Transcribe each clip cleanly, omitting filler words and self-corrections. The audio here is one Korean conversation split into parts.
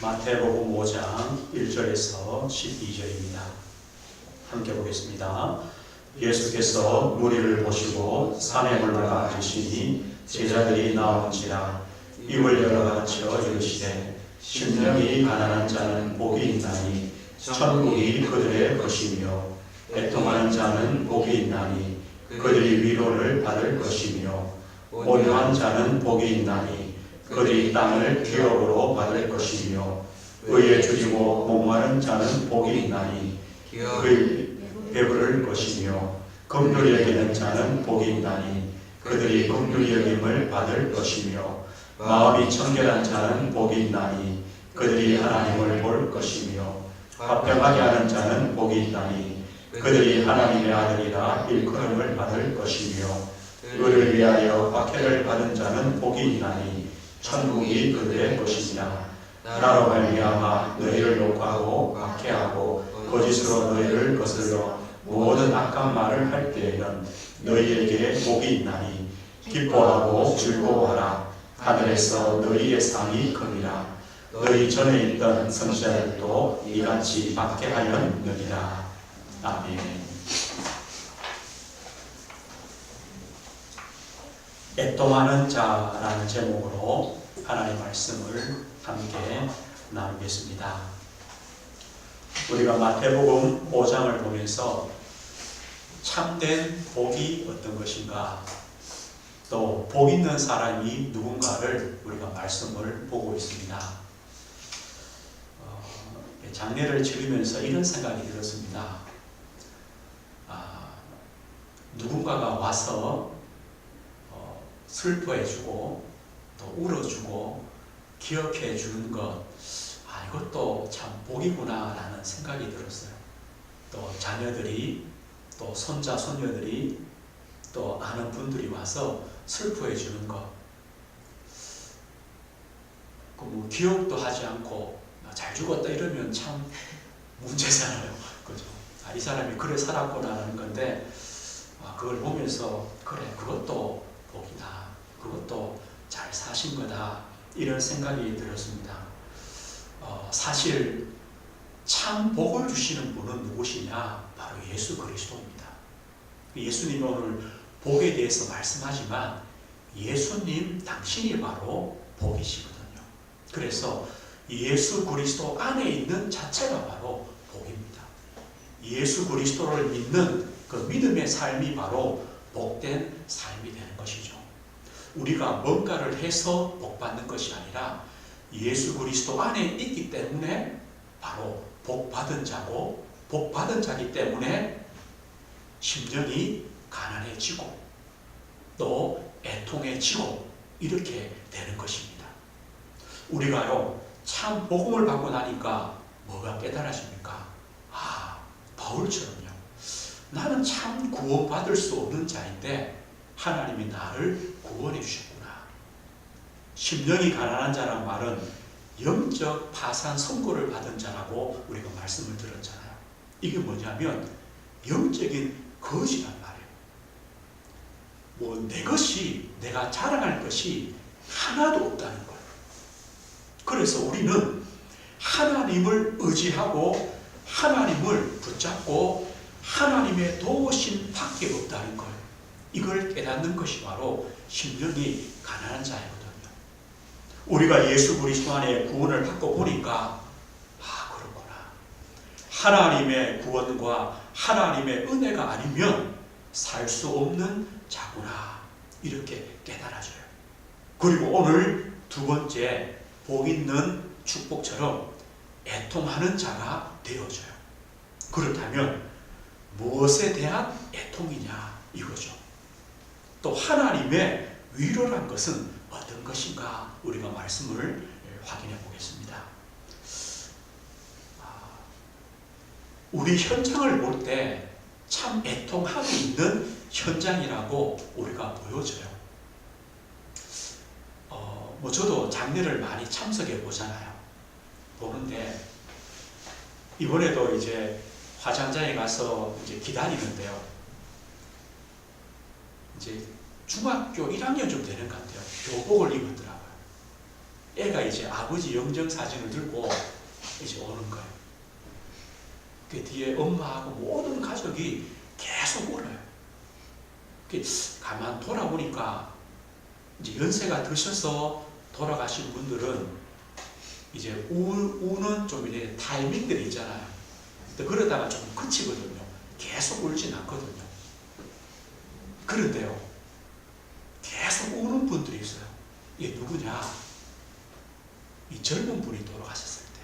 마태복음 5장 1절에서 12절입니다. 함께 보겠습니다. 예수께서 무리를 보시고 산에 올라가 앉으시니 제자들이 나온지라 입을 열어 가르쳐 이르시되 심령이 가난한 자는 복이 있나니 천국이 그들의 것이며 애통하는 자는 복이 있나니 그들이 위로를 받을 것이며 온유한 자는 복이 있나니 그들이 땅을 기업으로 받을 것이며 의에 줄이고 목마른 자는 복이 있나니 그들이 배부를 것이며 긍휼히 여기는 자는 복이 있나니 그들이 긍휼히 여김을 받을 것이며 마음이 청결한 자는 복이 있나니 그들이 하나님을 볼 것이며 화평하게 하는 자는 복이 있나니 그들이 하나님의 아들이라 일컬음을 받을 것이며 그를 위하여 박해를 받은 자는 복이 있나니 천국이 그들의 것이니라. 나로 말미암아 너희를 욕하고 박해하고 거짓으로 너희를 거슬러 모든 악한 말을 할 때에는 너희에게 복이 있나니 기뻐하고 즐거워하라. 하늘에서 너희의 상이 크니라. 너희 전에 있던 선지자들도 이같이 박해하였느니라. 아멘. 애통하는 자라는 제목으로 하나님의 말씀을 함께 나누겠습니다. 우리가 마태복음 5장을 보면서 참된 복이 어떤 것인가, 또 복 있는 사람이 누군가를 우리가 말씀을 보고 있습니다. 장례를 치르면서 이런 생각이 들었습니다. 누군가가 와서 슬퍼해주고 또 울어주고 기억해주는 것, 이것도 참 복이구나 라는 생각이 들었어요. 또 자녀들이, 또 손자 손녀들이, 또 아는 분들이 와서 슬퍼해주는 것, 뭐 기억도 하지 않고 잘 죽었다 이러면 참 문제잖아요. 그죠? 이 사람이 그래 살았구나 하는 건데, 그걸 보면서 그래, 그것도 복이다, 그것도 잘 사신 거다, 이런 생각이 들었습니다. 사실 참 복을 주시는 분은 누구시냐? 바로 예수 그리스도입니다. 예수님이 오늘 복에 대해서 말씀하지만 예수님 당신이 바로 복이시거든요. 그래서 예수 그리스도 안에 있는 자체가 바로 복입니다. 예수 그리스도를 믿는 그 믿음의 삶이 바로 복된 삶이 되는 것이죠. 우리가 뭔가를 해서 복받는 것이 아니라 예수 그리스도 안에 있기 때문에 바로 복받은 자고, 복받은 자기 때문에 심령이 가난해지고 또 애통해지고 이렇게 되는 것입니다. 우리가요, 참 복음을 받고 나니까 뭐가 깨달아집니까? 바울처럼요. 나는 참 구원받을 수 없는 자인데 하나님이 나를 구원해 주셨구나. 심령이 가난한 자란 말은 영적 파산 선고를 받은 자라고 우리가 말씀을 들었잖아요. 이게 뭐냐면 영적인 거지란 말이에요. 내 것이, 내가 자랑할 것이 하나도 없다는 거예요. 그래서 우리는 하나님을 의지하고 하나님을 붙잡고 하나님의 도우심 밖에 없다는 거예요. 이걸 깨닫는 것이 바로 심령이 가난한 자이거든요. 우리가 예수 그리스도 안에 구원을 받고 보니까 그렇구나. 하나님의 구원과 하나님의 은혜가 아니면 살 수 없는 자구나, 이렇게 깨달아져요. 그리고 오늘 두 번째 복 있는 축복처럼 애통하는 자가 되어져요. 그렇다면 무엇에 대한 애통이냐, 이거죠. 또 하나님의 위로란 것은 어떤 것인가, 우리가 말씀을 확인해 보겠습니다. 우리 현장을 볼 때 참 애통함이 있는 현장이라고 우리가 보여져요. 저도 장례를 많이 참석해 보잖아요. 보는데 이번에도 이제 화장장에 가서 이제 기다리는데요. 이제 중학교 1학년 좀 되는 것 같아요. 교복을 입었더라고요. 애가 이제 아버지 영정 사진을 들고 이제 오는 거예요. 그 뒤에 엄마하고 모든 가족이 계속 울어요. 가만 돌아보니까 이제 연세가 드셔서 돌아가신 분들은 이제 우는 좀 이제 타이밍들이 있잖아요. 그러다가 좀 그치거든요. 계속 울진 않거든요. 그런데요, 계속 우는 분들이 있어요. 이게 누구냐? 이 젊은 분이 돌아가셨을 때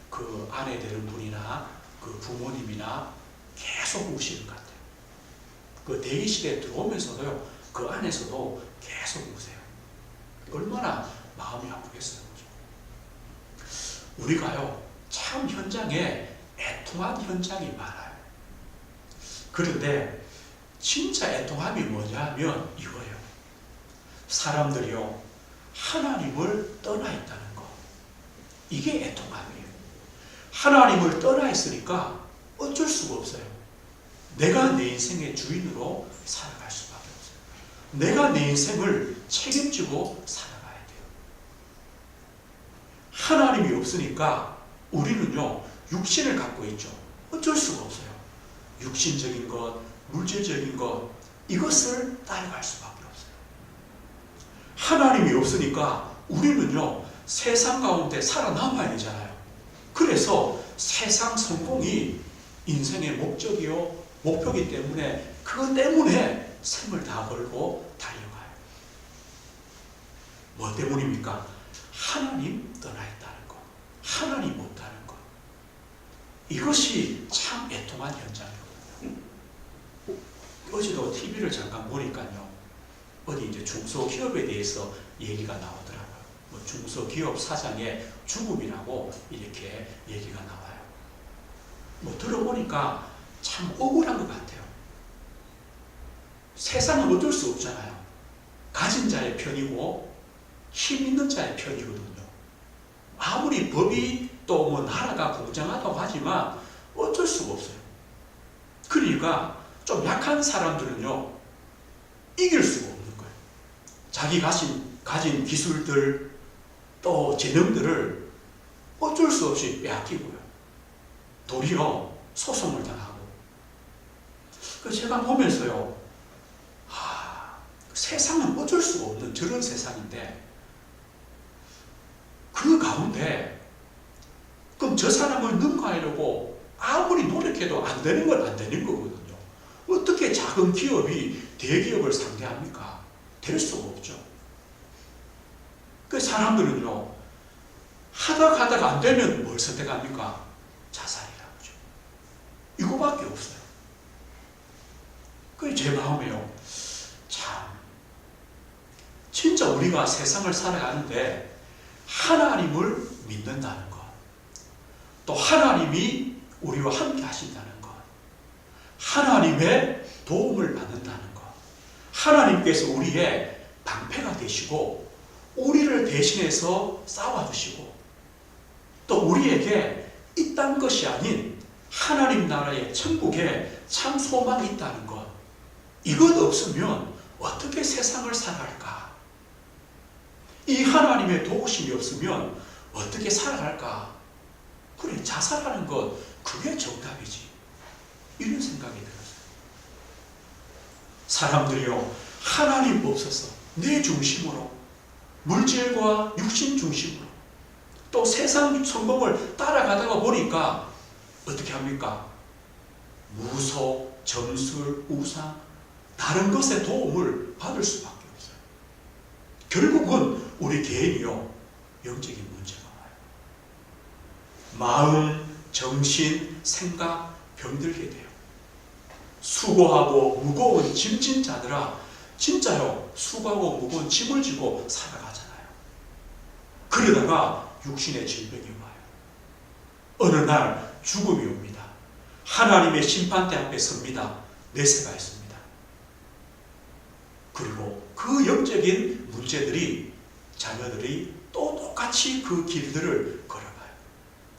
그 아내 되는 분이나 그 부모님이나 계속 우시는 것 같아요. 그 대기실에 들어오면서도요, 그 안에서도 계속 우세요. 얼마나 마음이 아프겠어요. 우리가요, 참 현장에 애통한 현장이 많아요. 그런데 진짜 애통함이 뭐냐면 이거예요. 사람들이요, 하나님을 떠나 있다는 거. 이게 애통함이에요. 하나님을 떠나 있으니까 어쩔 수가 없어요. 내가 내 인생의 주인으로 살아갈 수밖에 없어요. 내가 내 인생을 책임지고 살아가야 돼요. 하나님이 없으니까 우리는요, 육신을 갖고 있죠. 어쩔 수가 없어요. 육신적인 것, 물질적인 것, 이것을 따라갈 수밖에 없어요. 하나님이 없으니까 우리는요, 세상 가운데 살아남아야 되잖아요. 그래서 세상 성공이 인생의 목적이요, 목표이기 때문에 그것 때문에 생을 다 걸고 달려가요. 뭐 때문입니까? 하나님 떠나 있다는 것, 하나님 없다는 것. 이것이 참 애통한 현장이거든요. 어제도 TV를 잠깐 보니까요, 어디 이제 중소기업에 대해서 얘기가 나오더라고요. 뭐 중소기업 사장의 죽음이라고 이렇게 얘기가 나와요. 뭐 들어보니까 참 억울한 것 같아요. 세상은 어쩔 수 없잖아요. 가진 자의 편이고 힘 있는 자의 편이거든요. 아무리 법이 또 뭐 나라가 공정하다고 하지만 어쩔 수가 없어요. 그러니까 좀 약한 사람들은요, 이길 수가 없는 거예요. 자기 가진 기술들 또 재능들을 어쩔 수 없이 빼앗기고요. 도리어 소송을 당하고. 제가 보면서요, 세상은 어쩔 수가 없는 저런 세상인데, 그 가운데 그럼 저 사람을 능가하려고 아무리 노력해도 안 되는 건 안 되는 거거든요. 어떻게 작은 기업이 대기업을 상대합니까? 될 수가 없죠. 그 사람들은요, 하다가 안 되면 뭘 선택합니까? 자살이라고 하죠. 이거밖에 없어요. 그 제 마음에요, 참 진짜 우리가 세상을 살아가는데 하나님을 믿는다는 것, 또 하나님이 우리와 함께 하신다는 것, 하나님의 도움을 받는다는 것, 하나님께서 우리의 방패가 되시고 우리를 대신해서 싸워주시고 또 우리에게 이딴 것이 아닌 하나님 나라의 천국에 참 소망이 있다는 것, 이것 없으면 어떻게 세상을 살아갈까? 이 하나님의 도우심이 없으면 어떻게 살아갈까? 그래, 자살하는 것, 그게 정답이지. 이런 생각이 들었어요. 사람들이요, 하나님 없어서 내 중심으로, 물질과 육신 중심으로, 또 세상 성공을 따라가다가 보니까 어떻게 합니까? 무속, 점술, 우상, 다른 것의 도움을 받을 수밖에 없어요. 결국은 우리 개인이요, 영적인 문제가 와요. 마음, 정신, 생각 병들게 돼요. 수고하고 무거운 짐진 자들아, 진짜요, 수고하고 무거운 짐을 지고 살아가잖아요. 그러다가 육신의 질병이 와요. 어느 날 죽음이 옵니다. 하나님의 심판대 앞에 섭니다. 내세가 있습니다. 그리고 그 영적인 문제들이, 자녀들이 또 똑같이 그 길들을 걸어가요.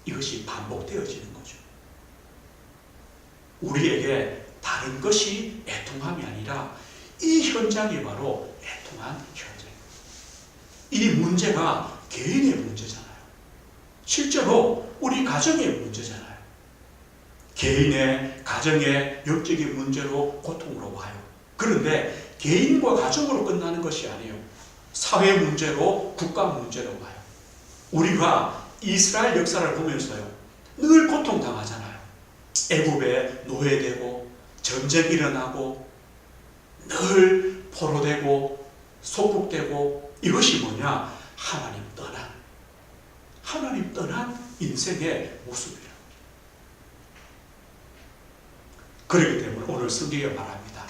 이것이 반복되어지는 거죠. 우리에게 다른 것이 애통함이 아니라 이 현장이 바로 애통한 현장입니다. 이 문제가 개인의 문제잖아요. 실제로 우리 가정의 문제잖아요. 개인의 가정의 영적인 문제로 고통으로 와요. 그런데 개인과 가정으로 끝나는 것이 아니에요. 사회 문제로, 국가 문제로 와요. 우리가 이스라엘 역사를 보면서요, 늘 고통당하잖아요. 애굽에 노예되고 전쟁이 일어나고 늘 포로되고 속국되고, 이것이 뭐냐? 하나님 떠난 인생의 모습이라. 그렇기 때문에 오늘 성경에 말합니다.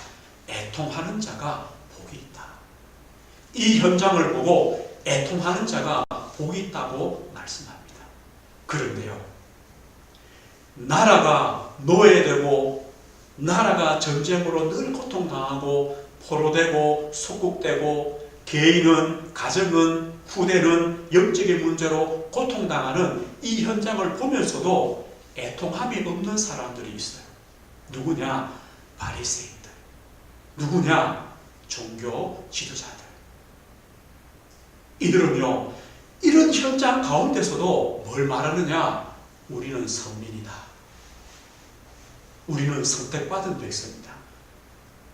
애통하는 자가 복이 있다. 이 현장을 보고 애통하는 자가 복이 있다고 말씀합니다. 그런데요, 나라가 노예되고 나라가 전쟁으로 늘 고통당하고 포로되고 속국되고, 개인은, 가정은, 후대는 영적인 문제로 고통당하는 이 현장을 보면서도 애통함이 없는 사람들이 있어요. 누구냐? 바리새인들. 누구냐? 종교 지도자들. 이들은요, 이런 현장 가운데서도 뭘 말하느냐? 우리는 선민이다. 우리는 선택받은 백성이다.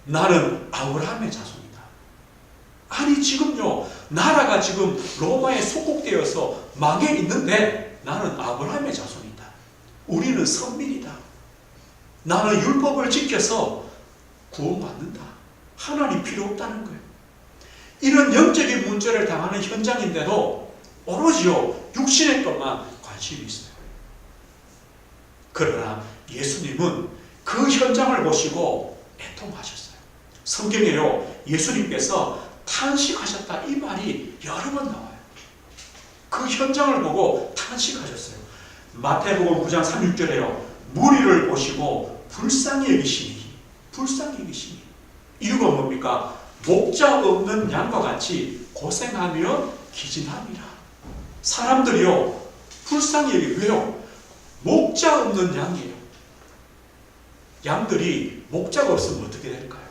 나는 아브라함의 자손이다. 아니, 지금요, 나라가 지금 로마에 속국되어서 망해 있는데 나는 아브라함의 자손이다. 우리는 선민이다. 나는 율법을 지켜서 구원받는다. 하나님 필요 없다는 거예요. 이런 영적인 문제를 당하는 현장인데도 오로지요, 육신의 것만 관심이 있어요. 그러나 예수님은 그 현장을 보시고 애통하셨어요. 성경에요, 예수님께서 탄식하셨다, 이 말이 여러 번 나와요. 그 현장을 보고 탄식하셨어요. 마태복음 9장 36절에요, 무리를 보시고 불쌍히 여기시니. 이유가 뭡니까? 목자 없는 양과 같이 고생하며 기진함이라. 사람들이요, 불쌍히 여기. 왜요? 목자 없는 양이에요. 양들이 목자가 없으면 어떻게 될까요?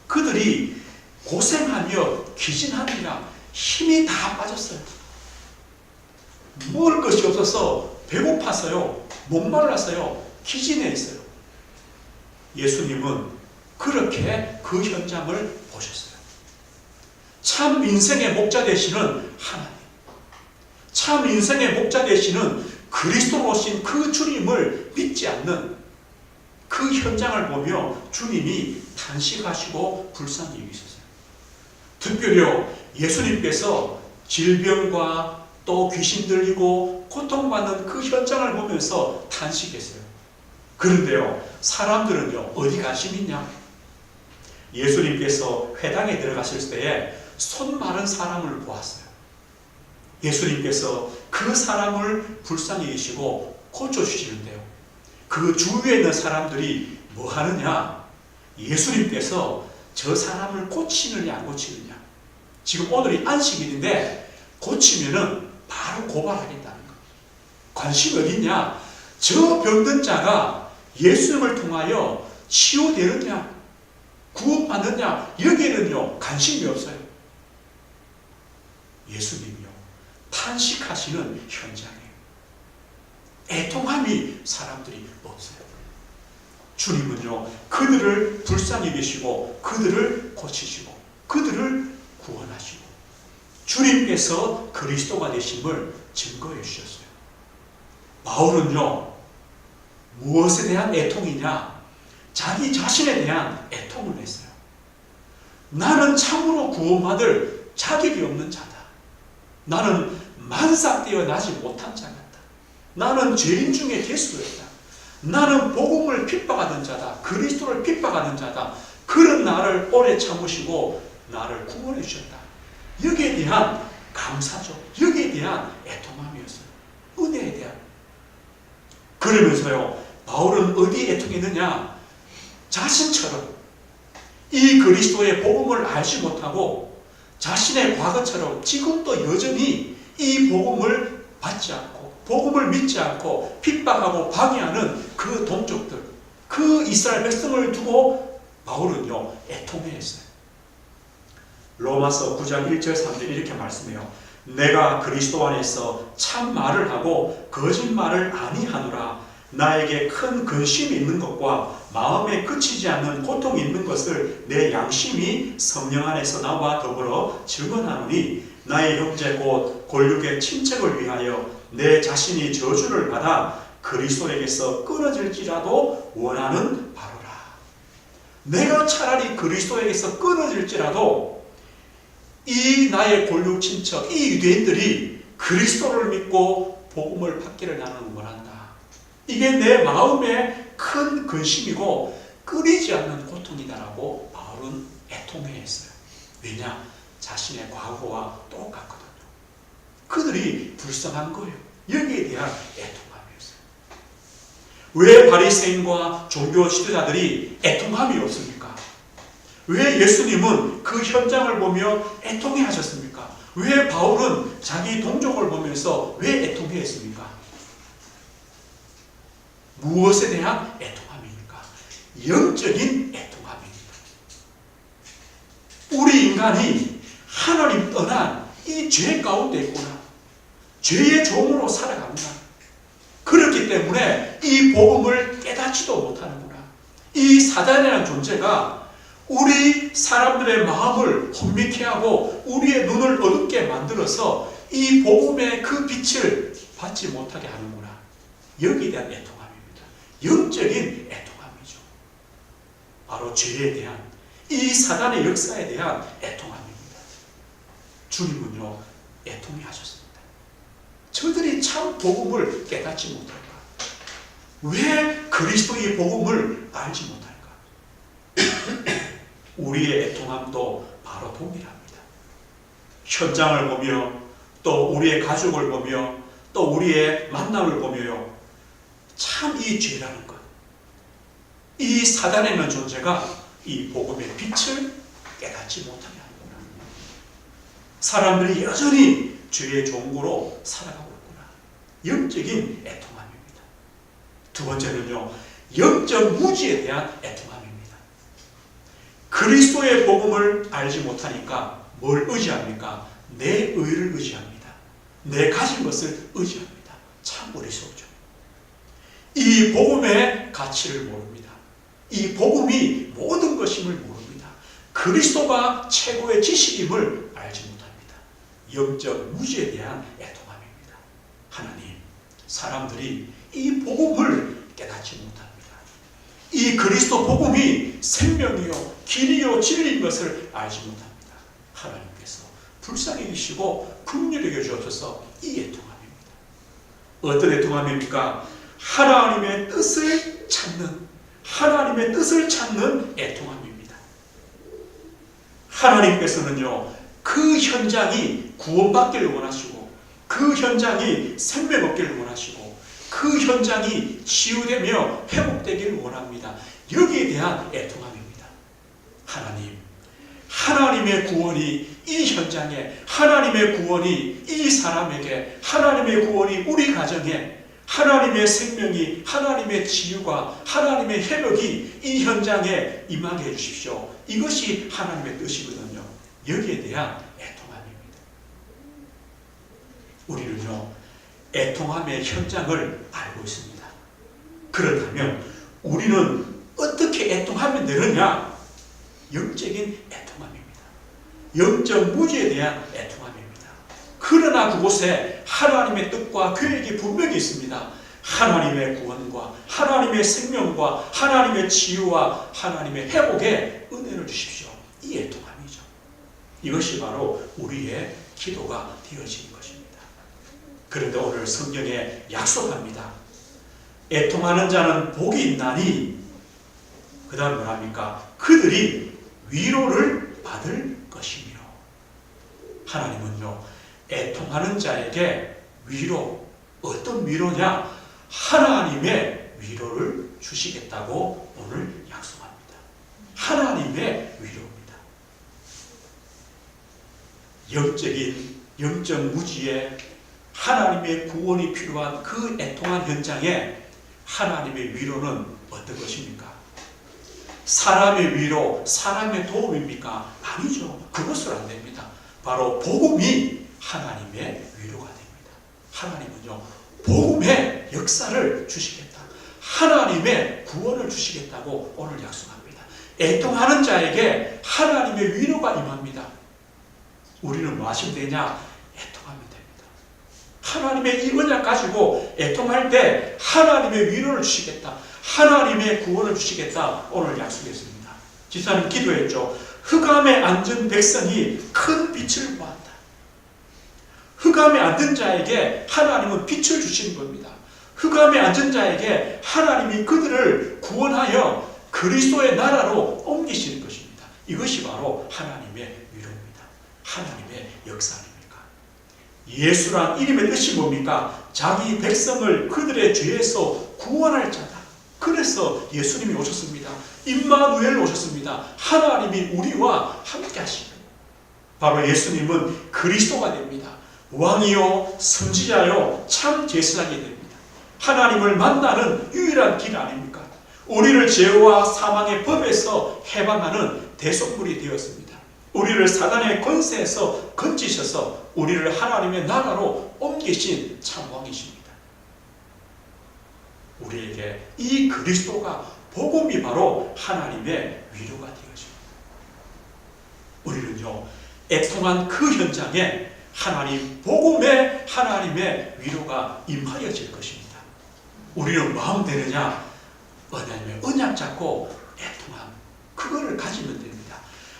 그들이 고생하며 기진함이라. 힘이 다 빠졌어요. 먹을 것이 없어서 배고파서요, 목말라서요, 기진해 있어요. 예수님은 그렇게 그 현장을 보셨어요. 참 인생의 목자 되시는 하나님, 참 인생의 목자 되시는 그리스도로 오신 그 주님을 믿지 않는 그 현장을 보며 주님이 탄식하시고 불쌍히 여기셨어요. 특별히요, 예수님께서 질병과 또 귀신 들리고 고통받는 그 현장을 보면서 탄식했어요. 그런데요, 사람들은요, 어디 관심 있냐? 예수님께서 회당에 들어가실 때에 손 마른 사람을 보았어요. 예수님께서 그 사람을 불쌍히 여기시고 고쳐주시는데요, 그 주위에 있는 사람들이 뭐 하느냐? 예수님께서 저 사람을 고치느냐 안 고치느냐. 지금 오늘이 안식일인데 고치면은 바로 고발하겠다는 거. 관심이 어딨냐? 저 병든 자가 예수님을 통하여 치유되느냐, 구원받느냐, 여기에는요 관심이 없어요. 예수님이요, 탄식하시는 현장이에요. 애통함이 사람들이 없어요. 주님은요, 그들을 불쌍히 계시고 그들을 고치시고 그들을 구원하시고 주님께서 그리스도가 되심을 증거해 주셨어요. 바울은요, 무엇에 대한 애통이냐? 자기 자신에 대한 애통을 했어요. 나는 참으로 구원받을 자격이 없는 자다. 나는 만삭되어 나지 못한 자 같다. 나는 죄인 중에 개수였다. 나는 복음을 핍박하는 자다. 그리스도를 핍박하는 자다. 그런 나를 오래 참으시고 나를 구원해 주셨다. 여기에 대한 감사죠. 여기에 대한 애통함이었어요. 은혜에 대한. 그러면서요, 바울은 어디에 애통했느냐? 자신처럼 이 그리스도의 복음을 알지 못하고 자신의 과거처럼 지금도 여전히 이 복음을 받지 않고 복음을 믿지 않고 핍박하고 방해하는 그 동족들, 그 이스라엘 백성을 두고 바울은요 애통해했어요. 로마서 9장 1절 3절 이렇게 말씀해요. 내가 그리스도 안에서 참 말을 하고 거짓말을 아니하노라. 나에게 큰 근심이 있는 것과 마음에 그치지 않는 고통이 있는 것을 내 양심이 성령 안에서 나와 더불어 증언하노니 나의 형제 곧 골육의 친척을 위하여 내 자신이 저주를 받아 그리스도에게서 끊어질지라도 원하는 바로라. 내가 차라리 그리스도에게서 끊어질지라도 이 나의 골육 친척, 이 유대인들이 그리스도를 믿고 복음을 받기를 나는 원한다. 이게 내 마음의 큰 근심이고 끊이지 않는 고통이다라고 바울은 애통해했어요. 왜냐? 자신의 과거와 똑같거든요. 그들이 불쌍한 거예요. 여기에 대한 애통함이었어요. 왜 바리새인과 종교 지도자들이 애통함이 없습니까? 왜 예수님은 그 현장을 보며 애통해 하셨습니까? 왜 바울은 자기 동족을 보면서 왜 애통해 했습니까? 무엇에 대한 애통함입니까? 영적인 애통함입니다. 우리 인간이 하나님 떠난 이 죄 가운데 있구나. 죄의 종으로 살아갑니다. 그렇기 때문에 이 복음을 깨닫지도 못하는구나. 이 사단이라는 존재가 우리 사람들의 마음을 혼미케 하고 우리의 눈을 어둡게 만들어서 이 복음의 그 빛을 받지 못하게 하는구나. 여기에 대한 애통함입니다. 영적인 애통함이죠. 바로 죄에 대한, 이 사단의 역사에 대한 애통함입니다. 주님은요, 애통해 하셨습니다. 저들이 참 복음을 깨닫지 못할까? 왜 그리스도의 복음을 알지 못할까? 우리의 애통함도 바로 동일합니다. 현장을 보며 또 우리의 가족을 보며 또 우리의 만남을 보며요, 참 이 죄라는 것, 이 사단에 있는 존재가 이 복음의 빛을 깨닫지 못하게 하는구나. 사람들이 여전히 죄의 종으로 살아가고 있구나. 영적인 애통함입니다. 두 번째는요, 영적 무지에 대한 애통함입니다. 그리스도의 복음을 알지 못하니까 뭘 의지합니까? 내 의를 의지합니다. 내 가진 것을 의지합니다. 참 어리석죠. 이 복음의 가치를 모릅니다. 이 복음이 모든 것임을 모릅니다. 그리스도가 최고의 지식임을 알지 못합니다. 영적 무지에 대한 애통함입니다. 하나님, 사람들이 이 복음을 깨닫지 못합니다. 이 그리스도 복음이 생명이요 길이요 진리인 것을 알지 못합니다. 하나님께서 불쌍히 여기시고 긍휼히 여겨 주옵소서. 이 애통함입니다. 어떤 애통함입니까? 하나님의 뜻을 찾는, 하나님의 뜻을 찾는 애통함입니다. 하나님께서는요, 그 현장이 구원받기를 원하시고, 그 현장이 생명 얻기를 원하시고, 그 현장이 치유되며 회복되기를 원합니다. 여기에 대한 애통함입니다. 하나님, 하나님의 구원이 이 현장에, 하나님의 구원이 이 사람에게, 하나님의 구원이 우리 가정에, 하나님의 생명이, 하나님의 치유가, 하나님의 회복이 이 현장에 임하게 해주십시오. 이것이 하나님의 뜻이거든요. 여기에 대한 애통함입니다. 우리는요, 애통함의 현장을 알고 있습니다. 그렇다면 우리는 어떻게 애통하면 되느냐? 영적인 애통함입니다. 영적 무지에 대한 애통함입니다. 그러나 그곳에 하나님의 뜻과 계획이 분명히 있습니다. 하나님의 구원과 하나님의 생명과 하나님의 치유와 하나님의 회복에 은혜를 주십시오. 이 애통함이죠. 이것이 바로 우리의 기도가 되어지는 것입니다. 그런데 오늘 성경에 약속합니다. 애통하는 자는 복이 있나니, 그 다음 뭐랍니까? 그들이 위로를 받을 것이며. 하나님은요, 애통하는 자에게 위로, 어떤 위로냐? 하나님의 위로를 주시겠다고 오늘 약속합니다. 하나님의 위로입니다. 영적 무지에 하나님의 구원이 필요한 그 애통한 현장에 하나님의 위로는 어떤 것입니까? 사람의 위로, 사람의 도움입니까? 아니죠. 그것은 안 됩니다. 바로 복음이 하나님의 위로가 됩니다. 하나님은요, 복음의 역사를 주시겠다, 하나님의 구원을 주시겠다고 오늘 약속합니다. 애통하는 자에게 하나님의 위로가 임합니다. 우리는 뭐 하시면 되냐? 애통하면 됩니다. 하나님의 이 언약 가지고 애통할 때 하나님의 위로를 주시겠다, 하나님의 구원을 주시겠다 오늘 약속했습니다. 집사님 기도했죠. 흑암에 앉은 백성이 큰 빛을 보았다. 흑암에 앉은 자에게 하나님은 빛을 주시는 겁니다. 흑암에 앉은 자에게 하나님이 그들을 구원하여 그리스도의 나라로 옮기시는 것입니다. 이것이 바로 하나님의 위로입니다. 하나님의 역사 아닙니까? 예수란 이름의 뜻이 뭡니까? 자기 백성을 그들의 죄에서 구원할 자다. 그래서 예수님이 오셨습니다. 임마누엘 오셨습니다. 하나님이 우리와 함께 하십니다. 바로 예수님은 그리스도가 됩니다. 왕이요 선지자요 참 제사장이 됩니다. 하나님을 만나는 유일한 길 아닙니까? 우리를 죄와 사망의 법에서 해방하는 대속물이 되었습니다. 우리를 사단의 권세에서 건지셔서 우리를 하나님의 나라로 옮기신 참 왕이십니다. 우리에게 이 그리스도가 복음이 바로 하나님의 위로가 되어집니다. 우리는요, 애통한 그 현장에 하나님 복음의 하나님의 위로가 임하여질 것입니다. 우리는 마음 되느냐? 하나님의 언약 잡고 애통함, 그거를 가지면 됩니다.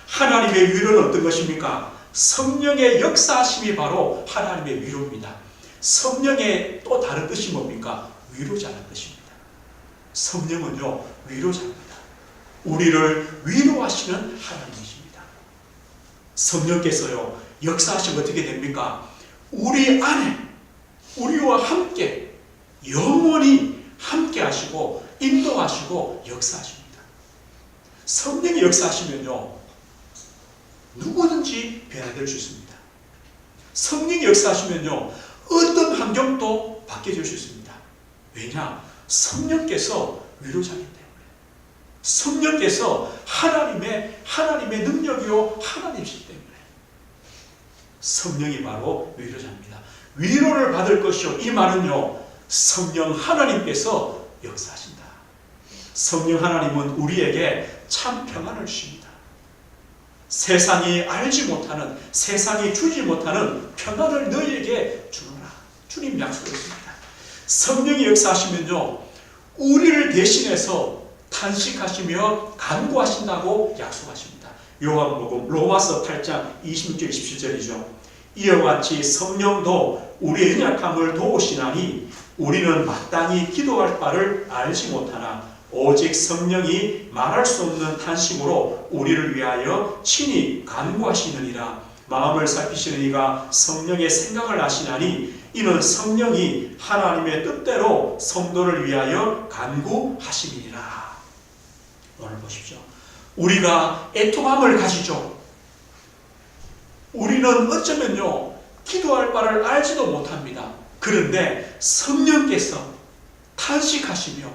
하나님의 위로는 어떤 것입니까? 성령의 역사하심이 바로 하나님의 위로입니다. 성령의 또 다른 뜻이 뭡니까? 위로자는 뜻입니다. 성령은요, 위로자입니다. 우리를 위로하시는 하나님이십니다. 성령께서요, 역사하시면 어떻게 됩니까? 우리 안에 우리와 함께 영원히 함께 하시고 인도하시고 역사하십니다. 성령이 역사하시면요, 누구든지 변화될 수 있습니다. 성령이 역사하시면요, 어떤 환경도 바뀌어질 수 있습니다. 왜냐? 성령께서 위로자이기 때문에. 성령께서 하나님의 능력이요 하나님이시기 때문에. 성령이 바로 위로자입니다. 위로를 받을 것이요, 이 말은요, 성령 하나님께서 역사하신다. 성령 하나님은 우리에게 참 평안을 주십니다. 세상이 알지 못하는, 세상이 주지 못하는 평안을 너희에게 주노라. 주님 약속했습니다. 성령이 역사하시면요, 우리를 대신해서 탄식하시며 간구하신다고 약속하십니다. 요한복음 로마서 8장 26절 27절이죠. 이와 같이 성령도 우리의 연약함을 도우시나니 우리는 마땅히 기도할 바를 알지 못하나 오직 성령이 말할 수 없는 탄식으로 우리를 위하여 친히 간구하시느니라. 마음을 살피시는 이가 성령의 생각을 아시나니 이는 성령이 하나님의 뜻대로 성도를 위하여 간구하심이니라. 오늘 보십시오. 우리가 애통함을 가지죠. 우리는 어쩌면요, 기도할 바를 알지도 못합니다. 그런데 성령께서 탄식하시며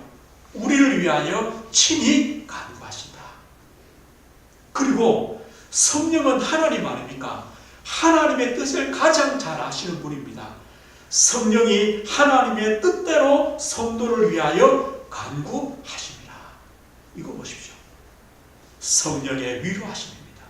우리를 위하여 친히 간구하신다. 그리고 성령은 하나님 아닙니까? 하나님의 뜻을 가장 잘 아시는 분입니다. 성령이 하나님의 뜻대로 성도를 위하여 간구하십니다. 이거 보십시오. 성령의 위로하심입니다.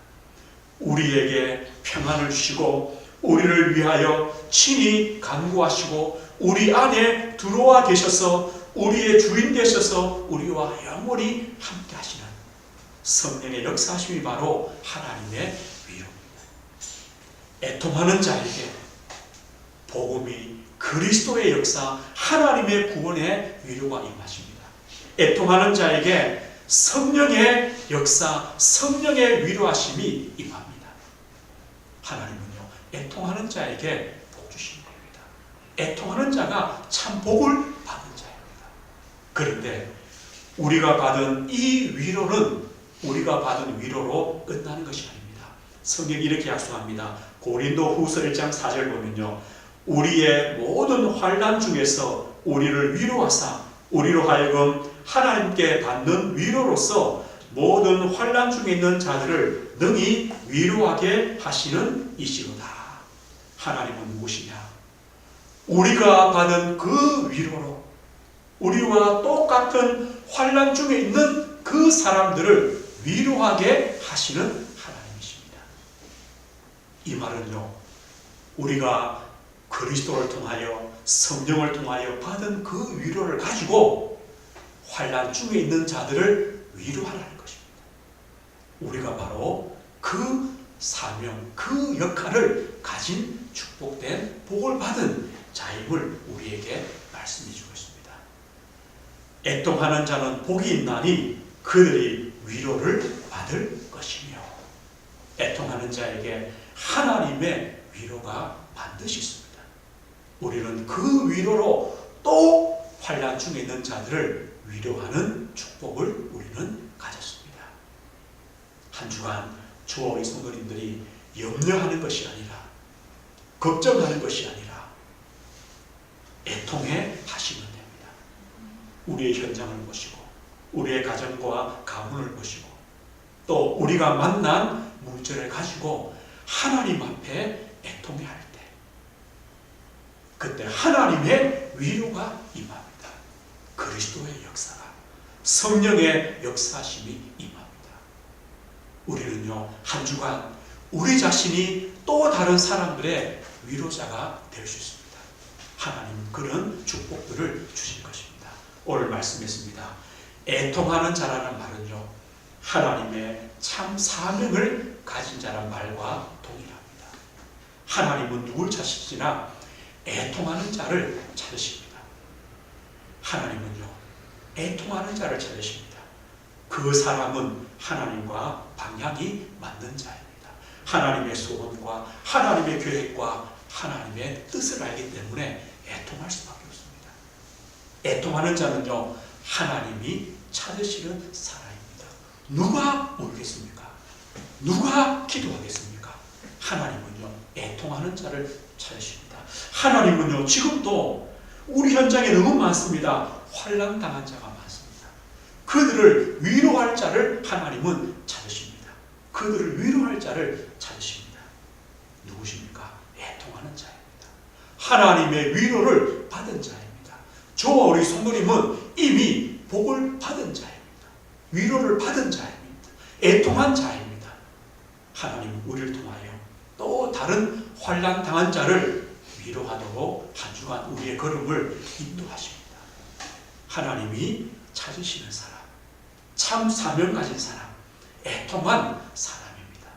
우리에게 평안을 주시고 우리를 위하여 친히 간구하시고 우리 안에 들어와 계셔서 우리의 주인 되셔서 우리와 영원히 함께 하시는 성령의 역사하심이 바로 하나님의 위로입니다. 애통하는 자에게 복음이 그리스도의 역사, 하나님의 구원의 위로가 임하십니다. 애통하는 자에게 성령의 역사, 성령의 위로하심이 임합니다. 하나님은요, 애통하는 자에게 복 주시는 겁니다. 애통하는 자가 참 복을 받는 자입니다. 그런데 우리가 받은 이 위로는 우리가 받은 위로로 끝나는 것이 아닙니다. 성경이 이렇게 약속합니다. 고린도 후서 1장 4절 보면요, 우리의 모든 환난 중에서 우리를 위로하사 우리로 하여금 하나님께 받는 위로로서 모든 환난 중에 있는 자들을 능히 위로하게 하시는 이시로다. 하나님은 무엇이냐? 우리가 받은 그 위로로 우리와 똑같은 환난 중에 있는 그 사람들을 위로하게 하시는 하나님이십니다. 이 말은요, 우리가 그리스도를 통하여 성령을 통하여 받은 그 위로를 가지고 환난 중에 있는 자들을 위로하라는 것입니다. 우리가 바로 그 사명, 그 역할을 가진 축복된 복을 받은 자임을 우리에게 말씀해 주고 있습니다. 애통하는 자는 복이 있나니 그들이 위로를 받을 것이며, 애통하는 자에게 하나님의 위로가 반드시 있습니다. 우리는 그 위로로 또 환난 중에 있는 자들을 위로하는 축복을 우리는 가졌습니다. 한 주간 저와 우리 성도님들이 염려하는 것이 아니라, 걱정하는 것이 아니라 애통해 하시면 됩니다. 우리의 현장을 보시고 우리의 가정과 가문을 보시고 또 우리가 만난 문제를 가지고 하나님 앞에 애통해 할 때, 그때 하나님의 위로가 임합니다. 그리스도의 역사가, 성령의 역사심이 임합니다. 우리는요, 한 주간 우리 자신이 또 다른 사람들의 위로자가 될 수 있습니다. 하나님 그런 축복들을 주실 것입니다. 오늘 말씀했습니다. 애통하는 자라는 말은요, 하나님의 참 사명을 가진 자란 말과 동일합니다. 하나님은 누굴 찾으시나 애통하는 자를 찾으십니다. 하나님은요, 애통하는 자를 찾으십니다. 그 사람은 하나님과 방향이 맞는 자입니다. 하나님의 소원과 하나님의 계획과 하나님의 뜻을 알기 때문에 애통할 수밖에 없습니다. 애통하는 자는요, 하나님이 찾으시는 사람입니다. 누가 울겠습니까? 누가 기도하겠습니까? 하나님은요, 애통하는 자를 찾으십니다. 하나님은요, 지금도 우리 현장에 너무 많습니다. 환난 당한 자가 많습니다. 그들을 위로할 자를 하나님은 찾으십니다. 그들을 위로할 자를 찾으십니다. 누구십니까? 애통하는 자입니다. 하나님의 위로를 받은 자입니다. 저와 우리 성도님은 이미 복을 받은 자입니다. 위로를 받은 자입니다. 애통한 자입니다. 하나님은 우리를 통하여 또 다른 환난 당한 자를 위로하도록 한 주간 우리의 걸음을 인도하십니다. 하나님이 찾으시는 사람, 참 사명 가진 사람, 애통한 사람입니다.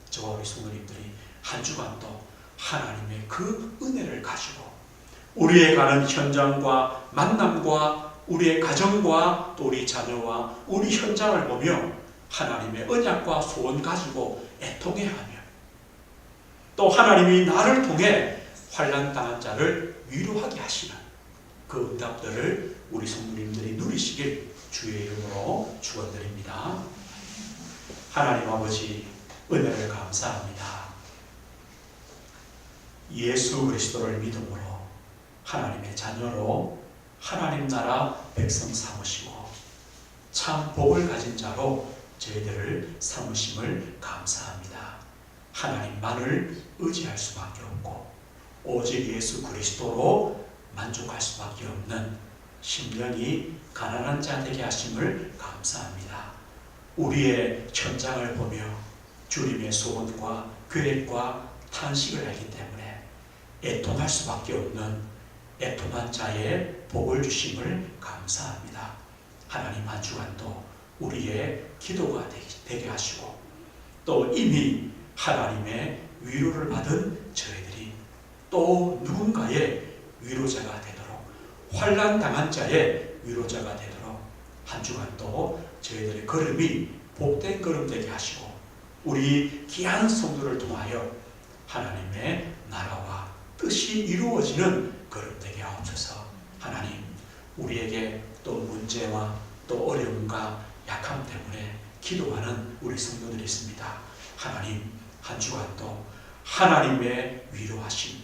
저와 우리 성도님들이 한 주간도 하나님의 그 은혜를 가지고 우리의 가는 현장과 만남과 우리의 가정과 또 우리 자녀와 우리 현장을 보며 하나님의 언약과 소원 가지고 애통해하며 또 하나님이 나를 통해 환난 당한 자를 위로하게 하시는 그 응답들을 우리 성도님들이 누리시길 주의 이름으로 축원드립니다. 하나님 아버지, 은혜를 감사합니다. 예수 그리스도를 믿음으로 하나님의 자녀로 하나님 나라 백성 삼으시고 참 복을 가진 자로 저희들을 삼으심을 감사합니다. 하나님만을 의지할 수밖에 없고 오직 예수 그리스도로 만족할 수밖에 없는 심령이 가난한 자 되게 하심을 감사합니다. 우리의 현장을 보며 주님의 소원과 계획과 탄식을 알기 때문에 애통할 수밖에 없는 애통한 자의 복을 주심을 감사합니다. 하나님 한 주간도 우리의 기도가 되게 하시고 또 이미 하나님의 위로를 받은 저희들이 또 누군가의 위로자가 되도록, 환난 당한 자의 위로자가 되도록 한 주간도 저희들의 걸음이 복된 걸음 되게 하시고 우리 귀한 성도를 통하여 하나님의 나라와 뜻이 이루어지는 걸음 되게 하옵소서. 하나님, 우리에게 또 문제와 또 어려움과 약함 때문에 기도하는 우리 성도들이 있습니다. 하나님, 한 주간도 하나님의 위로하심,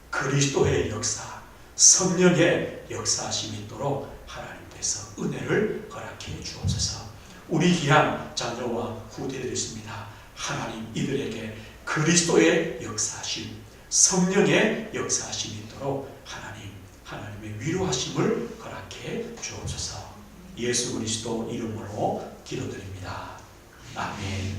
그리스도의 역사, 성령의 역사하심이 있도록 하나님께서 은혜를 허락해 주옵소서. 우리 귀한 자녀와 후대들이 있습니다. 하나님, 이들에게 그리스도의 역사하심, 성령의 역사하심이 있도록 하나님의 위로하심을 허락해 주옵소서. 예수 그리스도 이름으로 기도드립니다. 아멘.